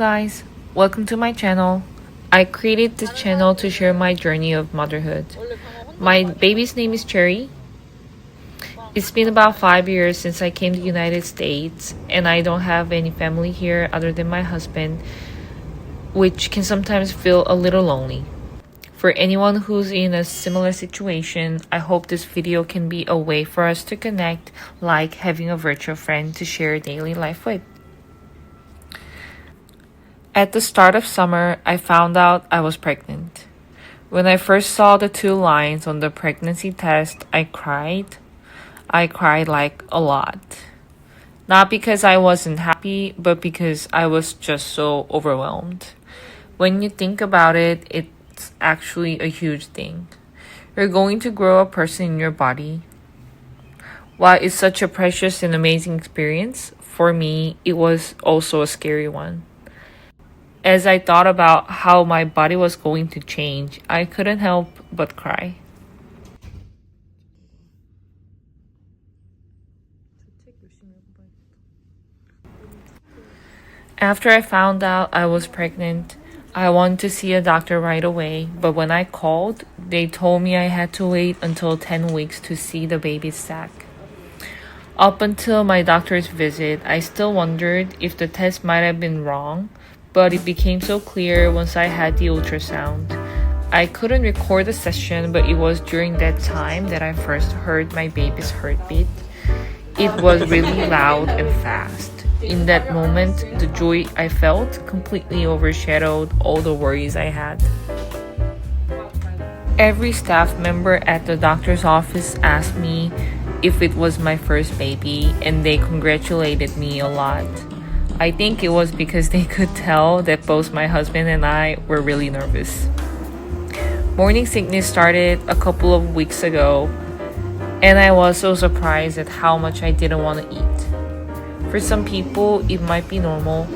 guys, welcome to my channel. I created this channel to share my journey of motherhood. My baby's name is Cherry. It's been about 5 years since I came to the United States, and I don't have any family here other than my husband, which can sometimes feel a little lonely. For anyone who's in a similar situation, I hope this video can be a way for us to connect, like having a virtual friend to share daily life with. At the start of summer, I found out I was pregnant. When I first saw the 2 lines on the pregnancy test, I cried. I cried like a lot. Not because I wasn't happy, but because I was just so overwhelmed. When you think about it, it's actually a huge thing. You're going to grow a person in your body. While it's such a precious and amazing experience, for me, it was also a scary one. As I thought about how my body was going to change, I couldn't help but cry. After I found out I was pregnant, I wanted to see a doctor right away, but when I called, they told me I had to wait until 10 weeks to see the baby's sac. Up until my doctor's visit, I still wondered if the test might have been wrong, but it became so clear once I had the ultrasound. I couldn't record the session, but it was during that time that I first heard my baby's heartbeat. It was really loud and fast. In that moment, the joy I felt completely overshadowed all the worries I had. Every staff member at the doctor's office asked me if it was my first baby, and they congratulated me a lot. I think it was because they could tell that both my husband and I were really nervous. Morning sickness started a couple of weeks ago, and I was so surprised at how much I didn't want to eat. For some people, it might be normal,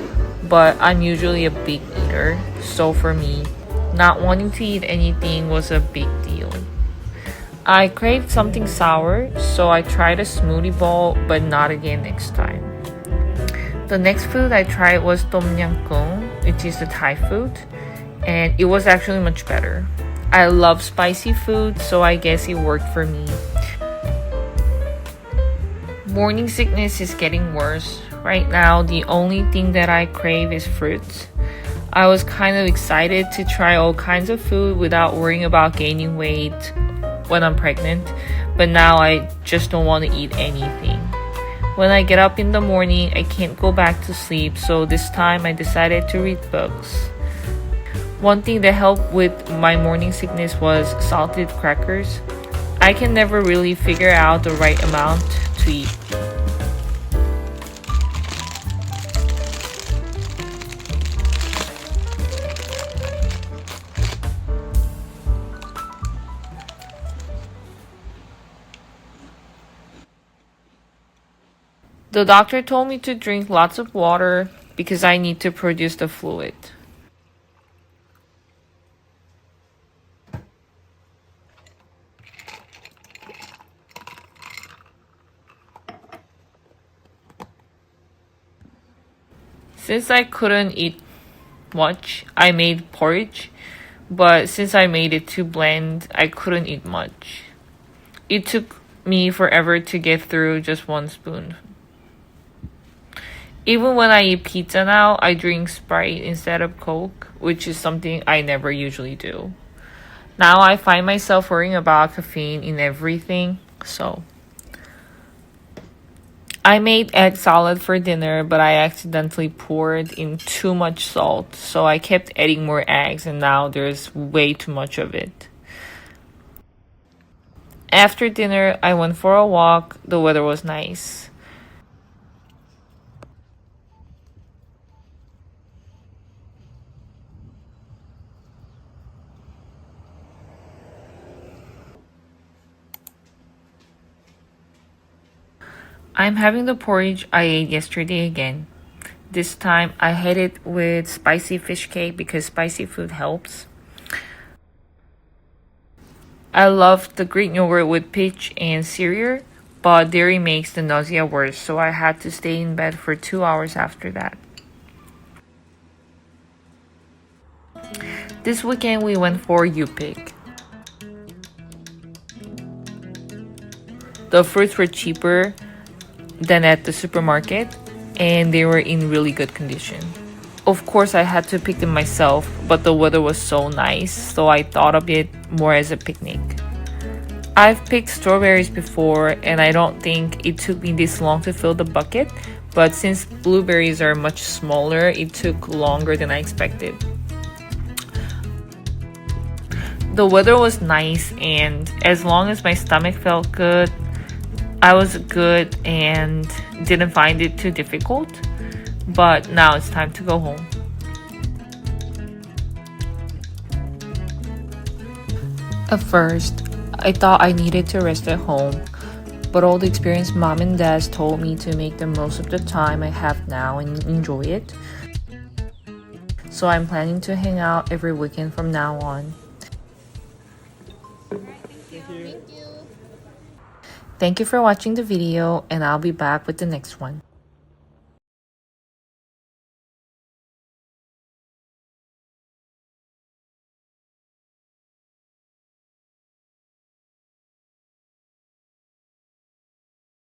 but I'm usually a big eater, so for me, not wanting to eat anything was a big deal. I craved something sour, so I tried a smoothie bowl, but not again next time. The next food I tried was Tom Yam Goong, which is the Thai food, and it was actually much better. I love spicy food, so I guess it worked for me. Morning sickness is getting worse. Right now, the only thing that I crave is fruits. I was kind of excited to try all kinds of food without worrying about gaining weight when I'm pregnant, but now I just don't want to eat anything. When I get up in the morning, I can't go back to sleep, so this time I decided to read books. One thing that helped with my morning sickness was salted crackers. I can never really figure out the right amount to eat. The doctor told me to drink lots of water because I need to produce the fluid. Since I couldn't eat much, I made porridge, but since I made it too bland, I couldn't eat much. It took me forever to get through just 1 spoon. Even when I eat pizza now, I drink Sprite instead of Coke, which is something I never usually do. Now I find myself worrying about caffeine in everything, so. I made egg salad for dinner, but I accidentally poured in too much salt, so I kept adding more eggs, and now there's way too much of it. After dinner, I went for a walk. The weather was nice. I'm having the porridge I ate yesterday again. This time I had it with spicy fish cake because spicy food helps. I love the Greek yogurt with peach and cereal, but dairy makes the nausea worse, so I had to stay in bed for 2 hours after that. This weekend we went for U-Pick. The fruits were cheaper than at the supermarket and they were in really good condition. Of course, I had to pick them myself, but the weather was so nice, so I thought of it more as a picnic. I've picked strawberries before and I don't think it took me this long to fill the bucket, but since blueberries are much smaller, it took longer than I expected. The weather was nice and as long as my stomach felt good, I was good and didn't find it too difficult. But now it's time to go home. At first, I thought I needed to rest at home, but all the experienced mom and dads told me to make the most of the time I have now and enjoy it. So I'm planning to hang out every weekend from now on. Thank you for watching the video, and I'll be back with the next one.